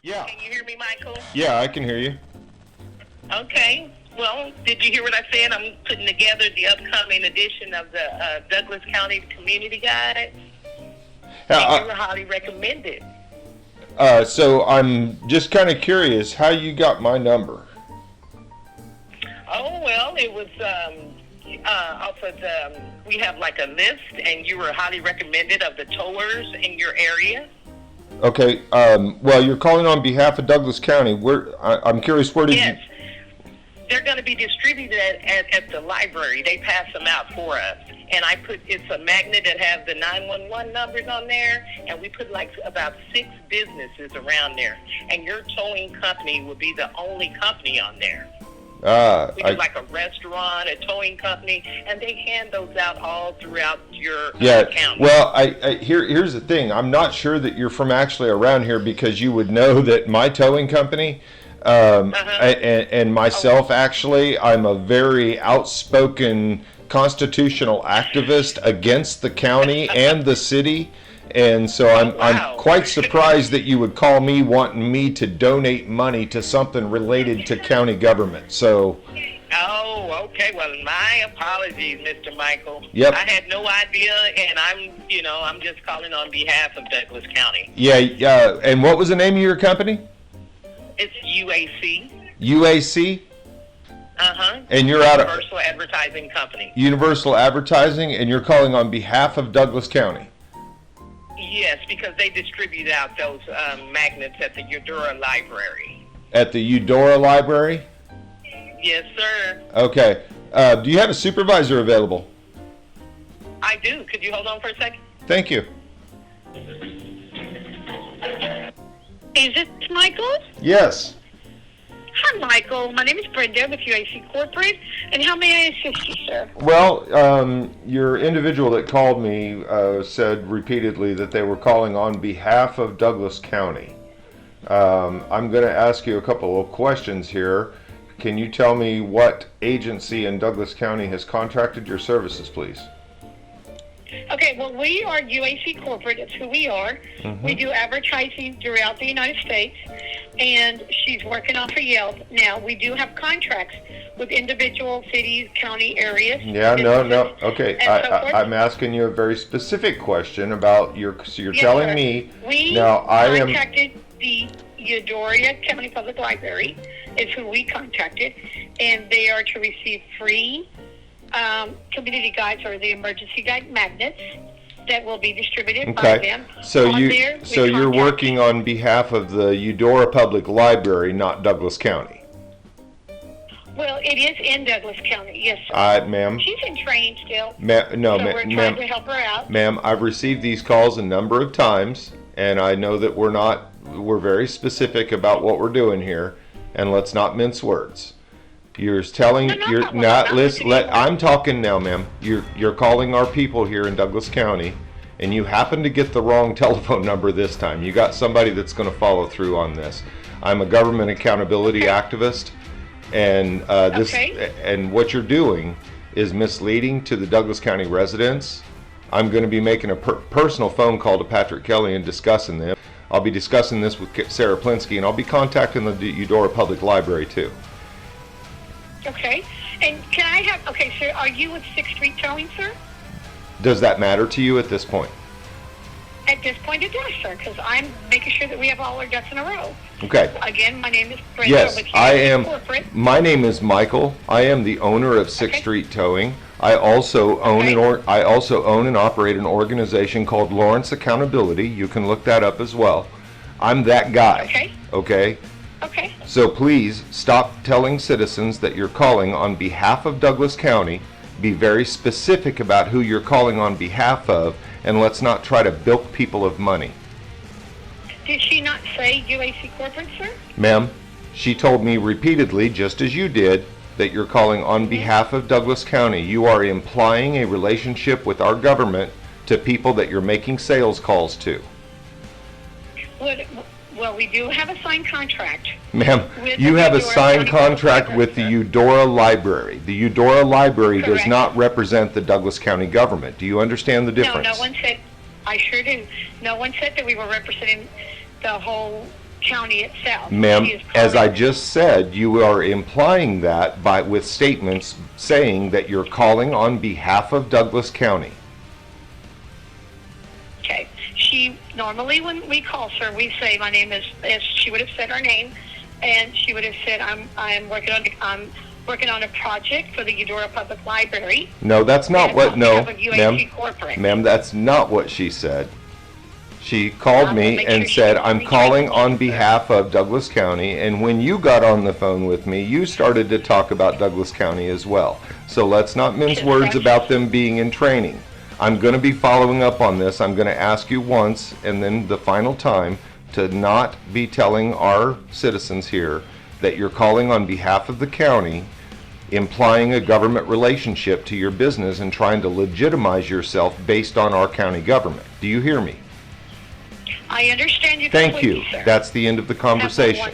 Yeah. Can you hear me, Michael? Yeah, I can hear you. Okay. Well, did you hear what I said? I'm putting together the upcoming edition of the Douglas County Community Guide, and you were highly recommended. So I'm just kind of curious how you got my number. Oh, well, it was off of the, we have like a list, and you were highly recommended of the towers in your area. Okay. Well, you're calling on behalf of Douglas County. I'm curious. Where did Yes. They're going to be distributed at the library. They pass them out for us. And it's a magnet that has the 911 numbers on there, and we put like about 6 businesses around there. And your towing company will be the only company on there. We do like a restaurant, a towing company, and they hand those out all throughout your county. Well, here's the thing. I'm not sure that you're from actually around here, because you would know that my towing company and myself, actually, I'm a very outspoken constitutional activist against the county and the city. And so I'm quite surprised that you would call me wanting me to donate money to something related to county government. So. Oh, okay. Well, my apologies, Mr. Michael. Yep. I had no idea, and I'm just calling on behalf of Douglas County. Yeah. And what was the name of your company? It's UAC. UAC? And you're out of Universal Advertising Company. Universal Advertising, and you're calling on behalf of Douglas County. Yes, because they distribute out those magnets at the Eudora Library. At the Eudora Library? Yes, sir. Okay. Do you have a supervisor available? I do. Could you hold on for a second? Thank you. Is it Michael? Yes. Hi, Michael. My name is Brenda with UAC Corporate, and how may I assist you, sir? Well, your individual that called me said repeatedly that they were calling on behalf of Douglas County. I'm going to ask you a couple of questions here. Can you tell me what agency in Douglas County has contracted your services, please? Okay, well, we are UAC Corporate. That's who we are. Mm-hmm. We do advertising throughout the United States, and she's working off of Yelp. Now, we do have contracts with individual cities, county areas. Yeah, no. Okay, I'm asking you a very specific question about so you're telling me. We contacted the Eudora County Public Library, is who we contacted, and they are to receive free community guides, or the emergency guide magnets, that will be distributed by them. So you're working on behalf of the Eudora Public Library, not Douglas County. Well, it is in Douglas County, yes, sir. Ma'am. She's in training still. We're trying to help her out. Ma'am, I've received these calls a number of times, and I know that we're very specific about what we're doing here, and let's not mince words. You're telling I'm talking now, ma'am. You're calling our people here in Douglas County, and you happen to get the wrong telephone number this time. You got somebody that's going to follow through on this. I'm a government accountability activist, and and what you're doing is misleading to the Douglas County residents. I'm going to be making a personal phone call to Patrick Kelly and discussing this. I'll be discussing this with Sarah Plinsky, and I'll be contacting the Eudora Public Library too. Okay. And so are you with 6th Street Towing, sir? Does that matter to you at this point? At this point it does, sir, because I'm making sure that we have all our ducks in a row. Okay. Again, my name is Brenda. Yes, I am. Corporate. My name is Michael. I am the owner of 6th Street Towing. I also own and operate an organization called Lawrence Accountability. You can look that up as well. I'm that guy. Okay? Okay. So please stop telling citizens that you're calling on behalf of Douglas County. Be very specific about who you're calling on behalf of, and let's not try to bilk people of money. Did she not say UAC Corporate, sir? Ma'am, she told me repeatedly, just as you did, that you're calling on behalf of Douglas County. You are implying a relationship with our government to people that you're making sales calls to. Well, we do have a signed contract. Ma'am, you have a signed contract with the Eudora Library. The Eudora Library does not represent the Douglas County government. Do you understand the difference? No one said, I sure do. No one said that we were representing the whole county itself. Ma'am, She is as I calling- just said, you are implying that with statements saying that you're calling on behalf of Douglas County. Okay. She normally, when we call her, we say, "My name is." She would have said her name, and she would have said, "I'm working on a project for the Eudora Public Library." No, that's not And what, on no, behalf of UAC ma'am. Corporate. Ma'am, that's not what she said. She called I'll me make and sure she said, calls I'm me calling directly, on sir. behalf of Douglas County, and when you got on the phone with me, you started to talk about Douglas County as well. So let's not mince Yes, words that's- about them being in training. I'm going to be following up on this. I'm going to ask you once and then the final time to not be telling our citizens here that you're calling on behalf of the county, implying a government relationship to your business and trying to legitimize yourself based on our county government. Do you hear me? I understand you Thank you. completely, sir. That's the end of the conversation.